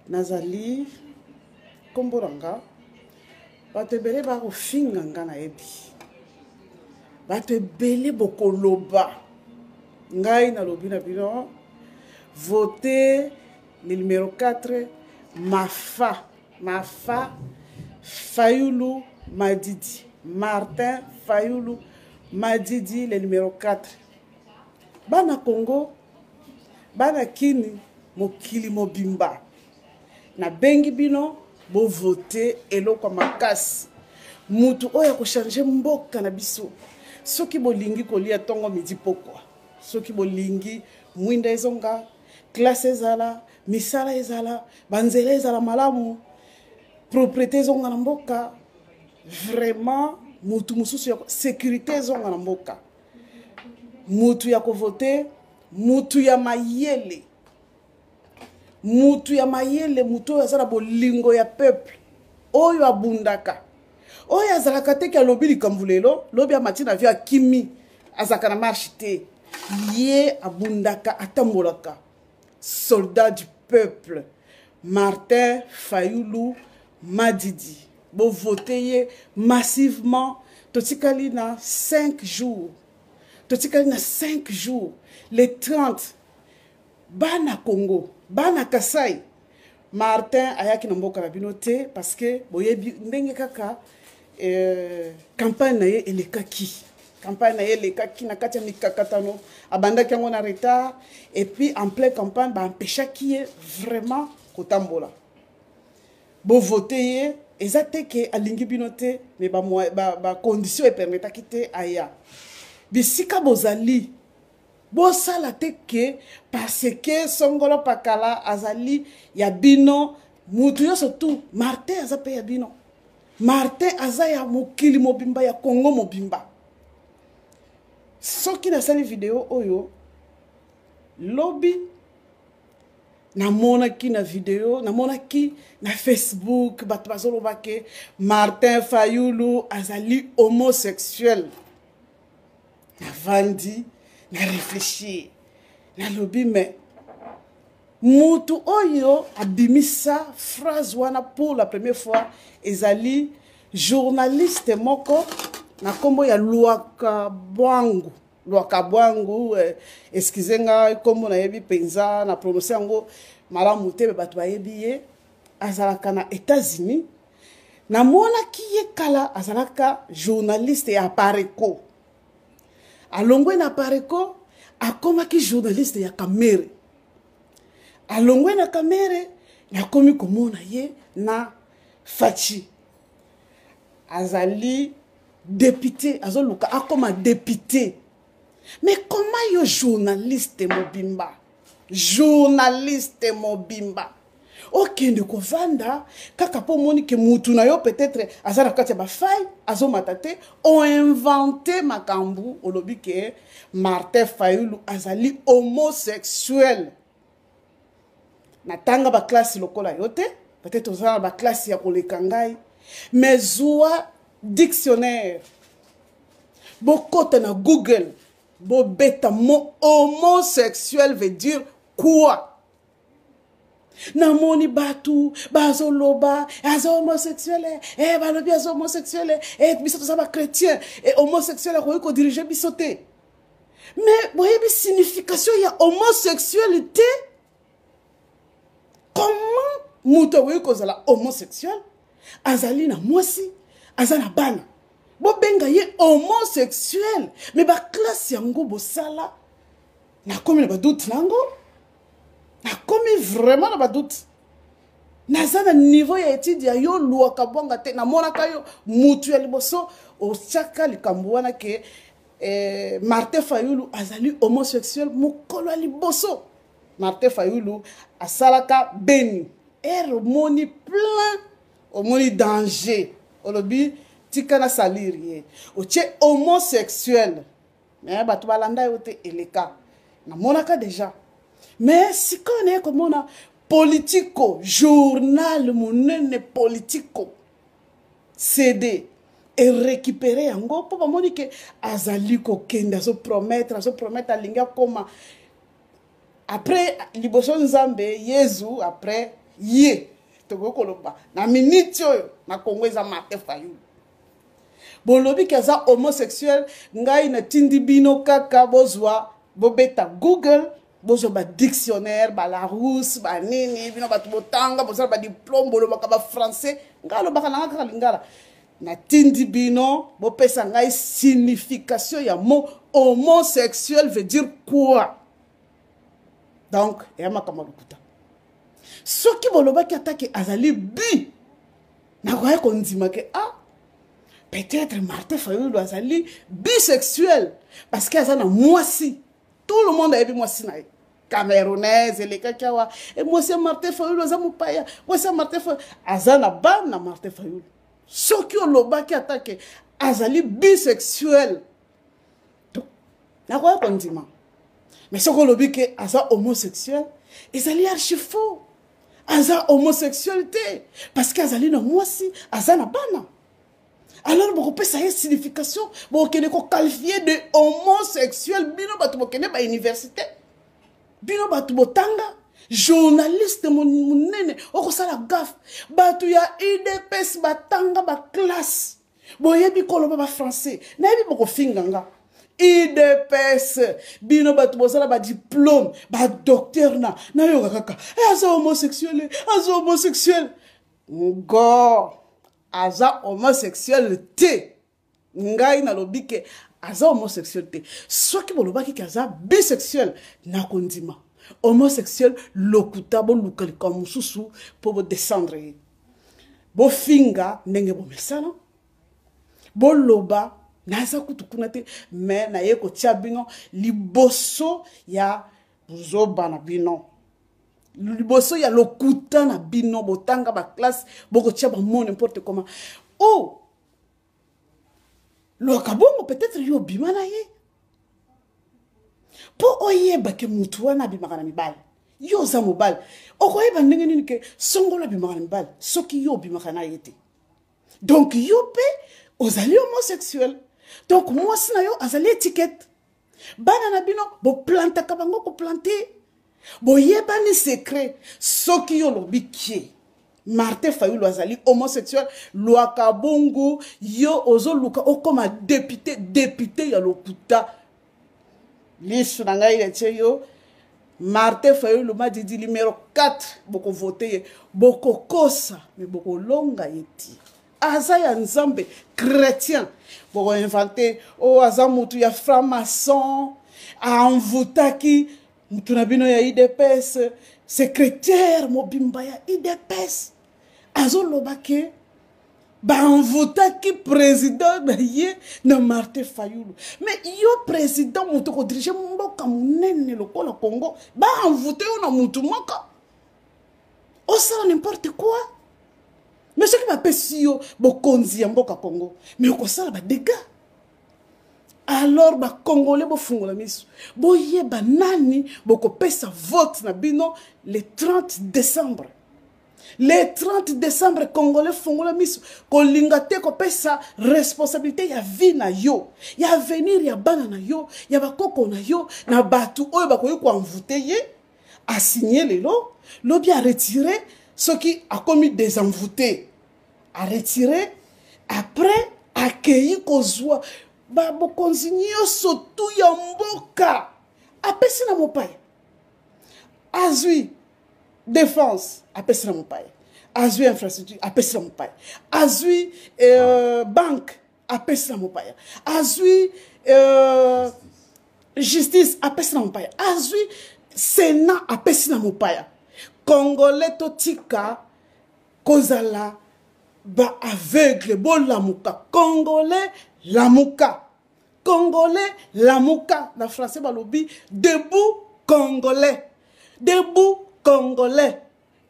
Nazali komboranga batebele ba kofinga nga na yebi batebele bokoloba ngai na lobi na bino voter le numéro 4 Mafa Fayulu Madidi Martin Fayulu Madidi le numéro 4 bana Congo bana kini mokili mobimba na bengi bino bo voter eloko makasi mutu oya ko changer mboka na biso soki bolingi kolia tongo midi pokwa soki bolingi mwinda ezonga classe ezala misala ezala banzela ezala malamu propriété ezonga na mboka vraiment mutu mususu ya sécurité ezonga na mboka mutu ya ko voter mutu ya mayele mutu oyo azala bolingo ya peuple oyo abundaka oyo azalaka te ki alobi likambo lelo lobi amati na vi akimi azalaka na marche te ye abundaka atambolaka soldat du peuple Martin Fayulu Madidi bo voter ye massivement totikali na 5 jours le 30 bana Congo bana Kasai Martin ayaki na mboka na bino te parce que boyebi ndenge kaka campagne na ye elekaki na kati ya mikakatano abandaki yango na retard et puis en plein campagne ba empêchaki ye vraiment kotambola bo voter ye ezate ke alingi bino te mais ba condition e permetaki te aya bisika bozali bosala te ke parce que songolo pakala azali ya bino mutu yo surtout Martin aza pe ya bino Martin aza ya mokili mobimba ya Congo mobimba soki nasali video oyo lobi namonaki na video namonaki na Facebook bato bazoloba ke Martin Fayulu azali homosexuel navandi na réfléchir na lobi mais mutu oyo abimisa phrase wana pour la première fois ezali journaliste moko na kombo ya Luaka Bwangu excusez nga kombo na yebi penza na prononcer yango malamu te bato bayebi ye azalaka na États-Unis na mona ki ye kala azalaka journaliste ya Pareko alongwe na Pareko akomaki journaliste ya Kamere alongwe na Kamere nakomi komona ye na Fachi azali député azoluka akoma député mais comment yo journaliste mobimba okende kovanda kaka po moni ke mutu na yo peut-être azala kati ya bafai azomata te o inventé makambu olobi ke Martin Fayulu azali homosexuel natanga ba classe lokola yote peut-être ozala ba classe ya koleka ngai mais zwa dictionnaire bokota na Google bobeta mo homosexuel veut dire quoi namoni batu bazoloba azo homosexuel balobi azo homosexuel biso toza ba chrétien homosexuel ko diriger biso te mais boyebi signification ya homosexualité comment muto ko zala homosexuel azali na mwasi azana bana bobenga ye homosexuel mais ba classe yango bosala na komi na badoute nango na komi vraiment na badoute nazana niveau ya étude ya yo Luaka Bwangu te na monaka yo mutu ya liboso otiaka likambo wana ke Martin Fayulu azali homosexuel mokolo ya liboso Martin Fayulu asalaka Beni moni plein omoni danger olobi tika na salir otie homosexuel mais bato balanda yo te eleka na monaka déjà mais si connaît komona politico journal monene politico CD et récupérer yango po bamoni ke azali ko kenda zo promettre alinga koma après liboso nzambe Yezu après ye tokokoloba na minute oyo na Congo eza Martin Fayulu bolobi kaza homosexuel ngai na tindi bino kaka bozwa bobeta Google bozwa ba dictionnaire ba Larousse ba nini bino batu botanga bozwa ba diplôme boloba ka ba français ngalo baka na kaka lingala na tindi bino bopesa ngai signification ya mot homosexuel veut dire quoi. Donc ya makama lukuta soki boloba ki atake azali bi na kwa ko ndima ke peut-être Martin Fayulu azali bisexuel parce que azana mwasi tout le monde a vu mwasi na camerounaise les kakawa et moi c'est Martin Fayulu azamu paya moi c'est Martin Fayulu azana ban na Martin Fayulu soki oloba ki atake azali bisexuel na kwa ko ndima mais soki olobi ke aza homosexuel ezali archi faux aza homosexualité parce que azali na mwasi azana bana. Alors, vous pouvez savoir signification, vous pouvez qualifier de homosexuel, bino batu bokene ba université, bino batu botanga, journaliste monene, oko sala gaf, batu ya IDPS batanga ba classe, boyebi koloba ba français, na yebi boko finganga. IDPS, bino batu bosala ba diplôme, ba docteur na yo kaka, aza homosexuel, Ngo. Aza homosexualité ngai na lobike aza homosexualité soki bolobaki ki aza bisexuel na kondima homosexuel lokuta bo lukali ka mususu po bo descendre bo finga ndenge bo mesana bo loba naza kutukuna te mais na ye ko tia bino liboso ya buzoba na bino liboso ya lokuta na bino botanga ba classe boko tia ba mo n'importe comment oh lo kabongo peut-être yo bimana ye po oyeba ke mutu wana bimaka na mibale yo za mobile okoyeba ndenge nini ke songola bimaka na mibale soki yo bimaka na yete donc yo pe ozali homosexuel donc moi sina yo azali étiquette bana na bino bo planta ka bango ko planter boyeba ni secret soki yo lobi kie Martin Fayulu azali homosexuel loaka bongo yo ozo luka okoma député ya lokuta lisu na ngai letie yo Martin Fayulu ma didi numéro 4 boko voter boko kosa mais boko longa yeti aza ya nzambe chrétien boko inventé o aza mutu ya franc-maçon envoutaki mutunabino ya IDPS secrétaire mobimba ya IDPS azolobake ba envoutaki président na ye na Martin Fayulu mais yo président mutu ko diriger mboka munene lokola Congo ba envouté yo na mutu moka o sala n'importe quoi mais ce qui m'a pesi yo bokonzi ya mboka Congo mais ko sala ba dégâts. Alors ba Congolais bo fungola miso bo yeba nani boko pesa vote na bino le 30 décembre. Le 30 décembre Congolais fungola miso ko lingate ko pesa responsabilité ya vie na yo ya avenir ya bana na yo ya bakoko na yo na batu oyo bakoyi ko envoûter ye a signer lelo lobi a retirer ce qui a commis des envoûtés a retirer après accueillir kozwa babo konzinyo sotu ya mboka apesi na mopai azui défense apesi na mopai azui infrastructure apesi na mopai azui banque apesi na mopai azui justice apesi na mopai azui sénat apesi na mopai Congolais totika kozala ba aveugle bo lamuka Congolais lamuka Congolais lamuka na français balobi debout Congolais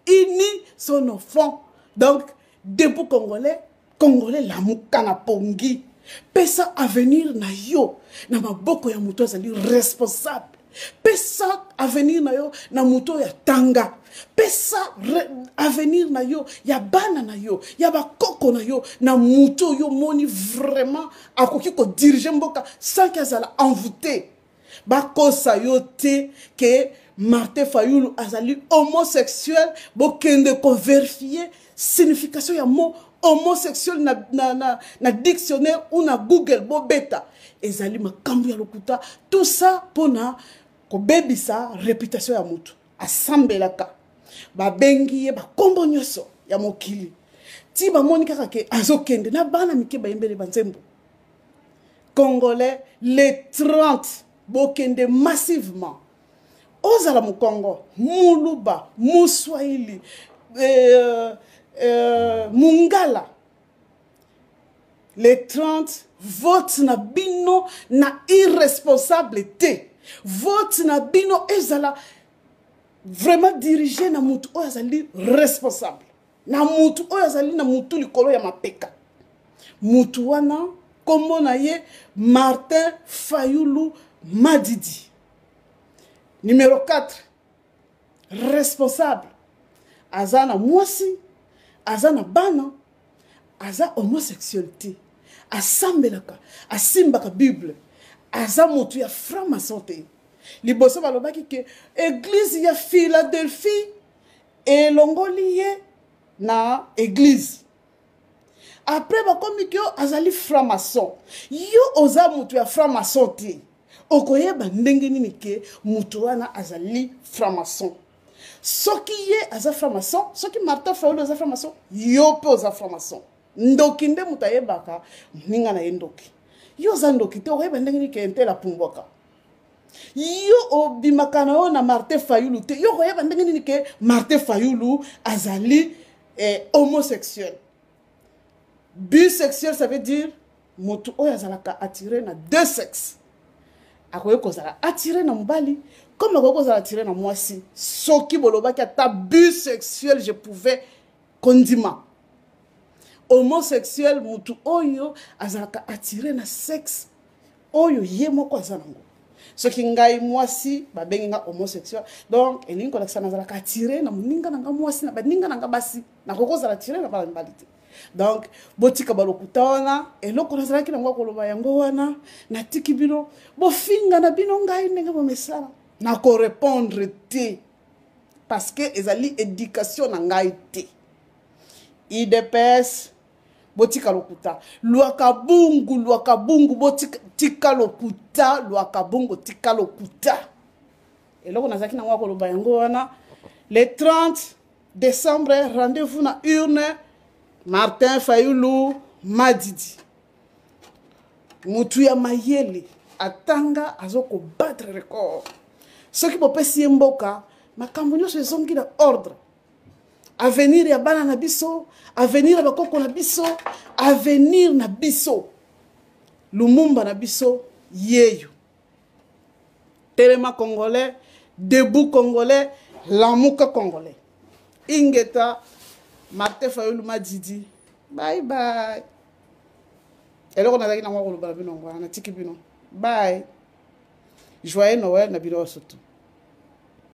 unis son enfant donc debout Congolais lamuka na pongi pesa avenir na yo na maboko ya muto azali responsable pesa avenir na yo na muto ya tanga pesa avenir na yo ya bana na yo ya bakoko na yo na muto yo moni vraiment akoki ko diriger mboka sans qu'azala envoûté bakosa yo te ke Martin Fayulu azali homosexuel, bokende ko vérifier signification ya mot homosexuel na dictionnaire ou na Google bobeta ezali makambo ya lokuta. Tout ça pona ko bebisa réputation ya mutu asambelaka babengi ye bakombo nyoso ya mokili ti bamoni kaka ke azokende na bana mike bayembele banzembo congolais les 30 bokende massivement ozala mu Congo muluba muswahili mungala les 30 vote na bino na irresponsabilité vote na bino ezala vraiment dirigé na mutu oyo azali responsable na mutu oyo azali na mutu likolo ya mapeka mutu wana kombo na ye Martin Fayulu Madidi. Numéro 4 responsable azana mwasi azana bana aza homosexualité asambelaka asimbaka Bible aza mutu ya franc-maçon te liboso balobaki ke église ya Philadelphie elongoli ye na église après bakomi ke azali franc-maçon yo oza mutu ya franc-maçon te okoyeba ndenge nini ke mutu wana azali franc-maçon soki ye aza franc-maçon soki Martin Fayulu aza franc-maçon yo pe oza franc-maçon ndoki nde mutu ayebaka ninga na ye ndoki yo oza ndoki te okoyeba ndenge nini ke ntela pumbwaka yo obimaka na yo na Martin Fayulu te yo okoyeba ndenge nini ke Martin Fayulu azali homosexuel. Bisexuel, ça veut dire mutu oyo azalaka attiré na deux sexes. Akoye kozala attiré na mobali comme akoye kozala attiré na mwasi. Soki bolobaki ata bisexuel je pouvais kondima. Homosexuel mutu oyo azalaka attiré na sexe oyo ye moko azanango. Soki ngai mwasi babengi nga homosexuel donc elingi kolakisa nazalaka attiré na moninga nanga mwasi na baninga nanga basi na kokozala attiré na bala mibali te. Donc botika balokuta wana eloko nazalaki na ngwa koloba yango wana natiki bino bofinga na bino ngai ndenge bomesala na ko répondre te parce que ezali éducation na ngai te. IDPS botika lokuta luakabungu botika lokuta luakabungu tika lokuta eloko nazalaki na ngwa koloba yango wana le 30 décembre rendez-vous na urne Martin Fayulu Madidi. Mutu ya mayele atanga azoko battre record. Soki bopesi mboka makambo nyonso ezongi na ordre. Avenir ya bana na biso, avenir ya bakoko na biso, avenir na biso. Lumumba na biso yeyo. Telema congolais, debout congolais, lamuka congolais. Ingeta Martin Fayulu Madidi. Bye bye. Eloko nazaki na ngwa koloba bino ngwa na tiki bino. Bye. Joyeux Noël na bino surtout.